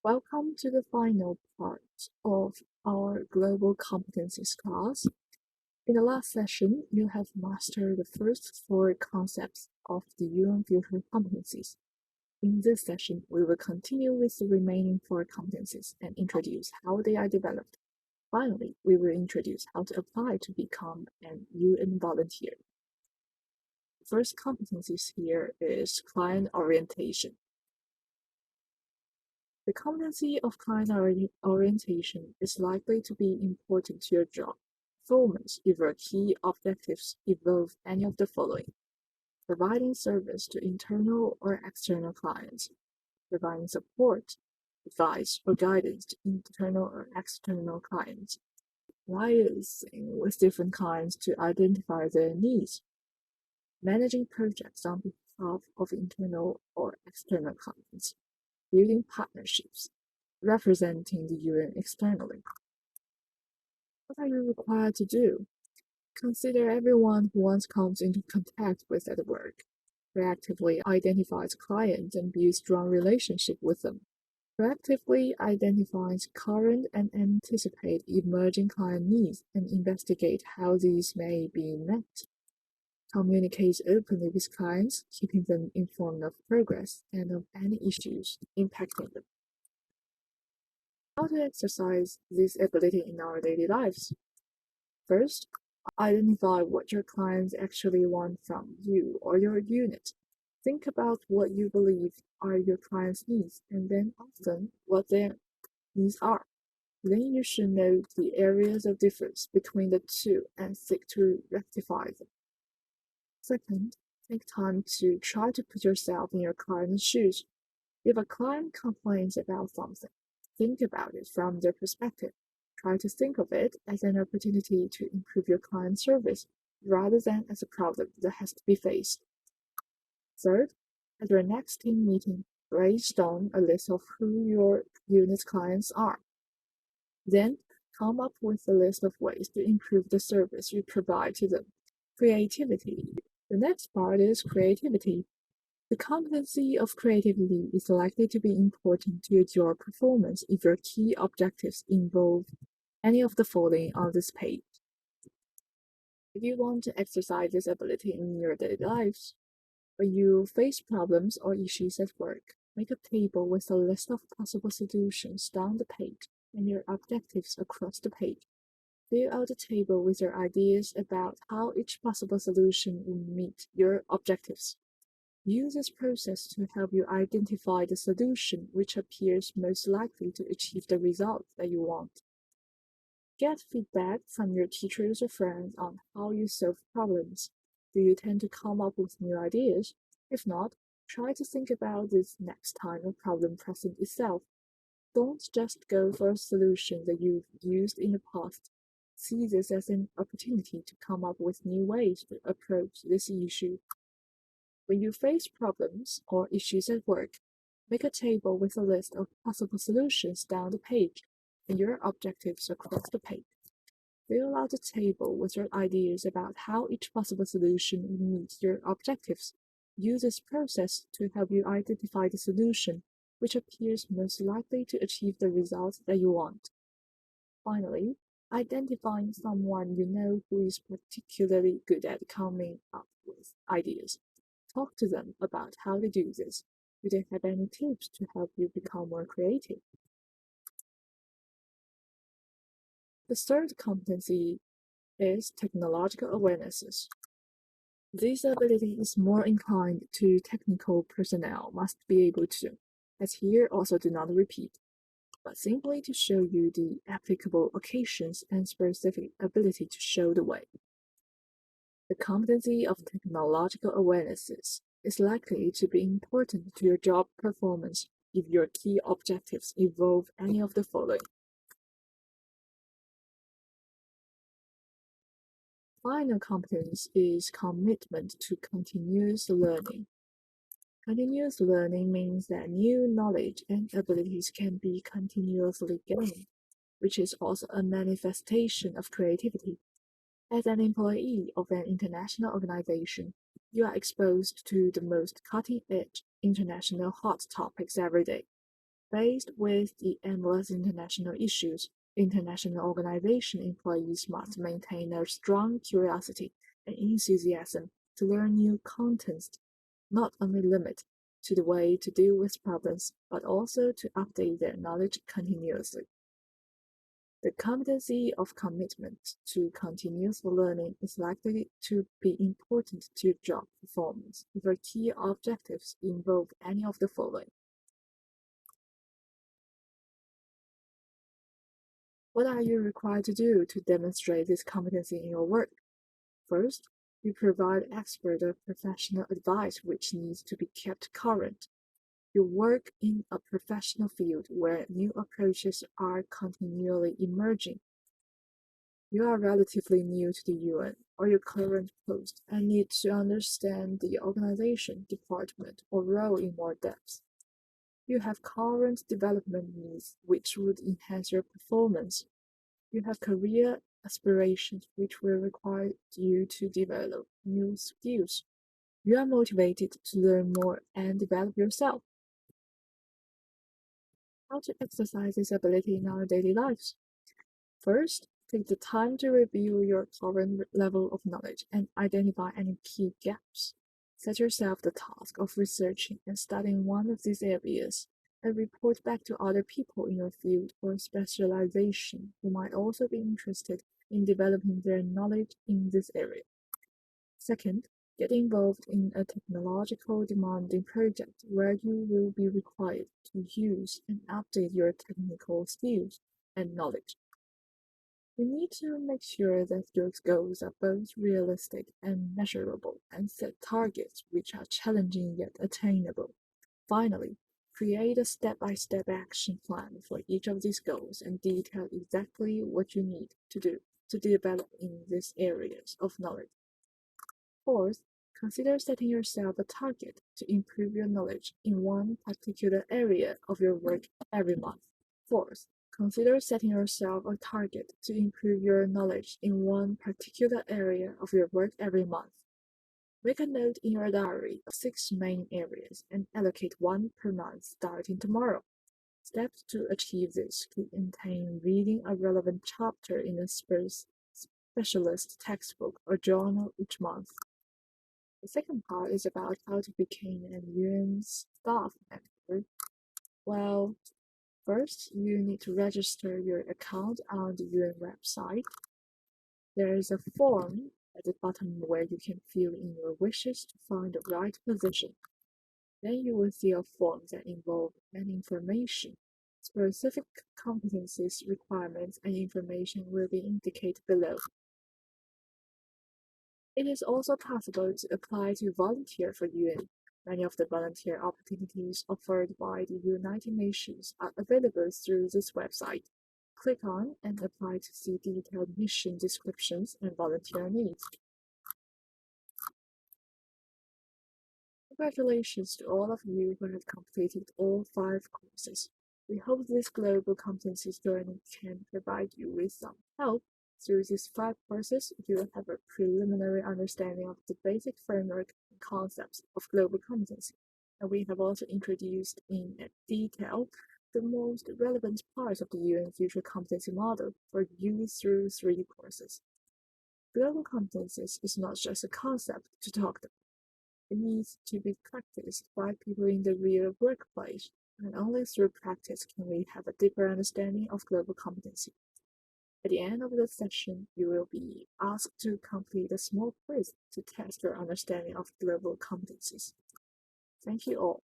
Welcome to the final part of our Global Competencies class. In the last session, you have mastered the first four concepts of the UN Future Competencies. In this session, we will continue with the remaining four competencies and introduce how they are developed. Finally, we will introduce how to apply to become an UN volunteer. The first competencies here is client orientation. The competency of client orientation is likely to be important to your job performance if your key objectives involve any of the following: providing service to internal or external clients, providing support, advice, or guidance to internal or external clients, liaising with different clients to identify their needs, managing projects on behalf of internal or external clients, building partnerships, representing the UN externally. What are you required to do? Consider everyone who once comes into contact with at work. Proactively identifies clients and builds strong relationship with them. Proactively identifies current and anticipate emerging client needs and investigate how these may be met. Communicates openly with clients, keeping them informed of progress and of any issues impacting them. How to exercise this ability in our daily lives? First, identify what your clients actually want from you or your unit. Think about what you believe are your clients' needs and then ask them what their needs are. Then you should know the areas of difference between the two and seek to rectify them. Second, take time to try to put yourself in your client's shoes. If a client complains about something, think about it from their perspective. Try to think of it as an opportunity to improve your client service rather than as a problem that has to be faced. Third, at your next team meeting, brainstorm a list of who your unit's clients are. Then, come up with a list of ways to improve the service you provide to them. Creativity. The next part is creativity. The competency of creativity is likely to be important to your performance if your key objectives involve any of the following on this page. If you want to exercise this ability in your daily lives, when you face problems or issues at work, make a table with a list of possible solutions down the page and your objectives across the page. Fill out the table with your ideas about how each possible solution will meet your objectives. Use this process to help you identify the solution which appears most likely to achieve the result that you want. Get feedback from your teachers or friends on how you solve problems. Do you tend to come up with new ideas? If not, try to think about this next time a problem presents itself. Don't just go for a solution that you've used in the past. See this as an opportunity to come up with new ways to approach this issue. When you face problems or issues at work, make a table with a list of possible solutions down the page and your objectives across the page. Fill out the table with your ideas about how each possible solution will meet your objectives. Use this process to help you identify the solution which appears most likely to achieve the results that you want. Finally, identifying someone you know who is particularly good at coming up with ideas. Talk to them about how they do this. Do they have any tips to help you become more creative? The third competency is technological awarenesses. This ability is more inclined to technical personnel must be able to, as here also do not repeat, but simply to show you the applicable occasions and specific ability to show the way. The competency of technological awarenesses is likely to be important to your job performance if your key objectives involve any of the following. Final competence is commitment to continuous learning. Continuous learning means that new knowledge and abilities can be continuously gained, which is also a manifestation of creativity. As an employee of an international organization, you are exposed to the most cutting-edge international hot topics every day. Faced with the endless international issues, international organization employees must maintain a strong curiosity and enthusiasm to learn new contents, not only limit to the way to deal with problems, but also to update their knowledge continuously. The competency of commitment to continuous learning is likely to be important to job performance if your key objectives involve any of the following. What are you required to do to demonstrate this competency in your work? First, you provide expert or professional advice which needs to be kept current. You work in a professional field where new approaches are continually emerging. You are relatively new to the UN or your current post and need to understand the organization, department, or role in more depth. You have current development needs which would enhance your performance. You have career aspirations which will require you to develop new skills. You are motivated to learn more and develop yourself. How to exercise this ability in our daily lives? First, take the time to review your current level of knowledge and identify any key gaps. Set yourself the task of researching and studying one of these areas and report back to other people in your field or specialization who might also be interested in developing their knowledge in this area. Second, get involved in a technological demanding project where you will be required to use and update your technical skills and knowledge. You need to make sure that your goals are both realistic and measurable and set targets which are challenging yet attainable. Finally, create a step-by-step action plan for each of these goals and detail exactly what you need to do to develop in these areas of knowledge. Fourth, consider setting yourself a target to improve your knowledge in one particular area of your work every month. Fourth, consider setting yourself a target to improve your knowledge in one particular area of your work every month. Make a note in your diary of 6 main areas and allocate one per month starting tomorrow. Steps to achieve this could contain reading a relevant chapter in a specialist textbook or journal each month. The second part is about how to become an UN staff member. Well, first, you need to register your account on the UN website. There is a form at the bottom where you can fill in your wishes to find the right position. Then you will see a form that involves many information. Specific competencies, requirements, and information will be indicated below. It is also possible to apply to volunteer for UN. Many of the volunteer opportunities offered by the United Nations are available through this website. Click on and apply to see detailed mission descriptions and volunteer needs. Congratulations to all of you who have completed all 5 courses. We hope this global competencies journey can provide you with some help. Through these 5 courses, you will have a preliminary understanding of the basic framework and concepts of global competency, and we have also introduced in detail the most relevant parts of the UN Future Competency Model for you through 3 courses. Global competencies is not just a concept to talk about. It needs to be practiced by people in the real workplace, and only through practice can we have a deeper understanding of global competency. At the end of the session, you will be asked to complete a small quiz to test your understanding of global competencies. Thank you all.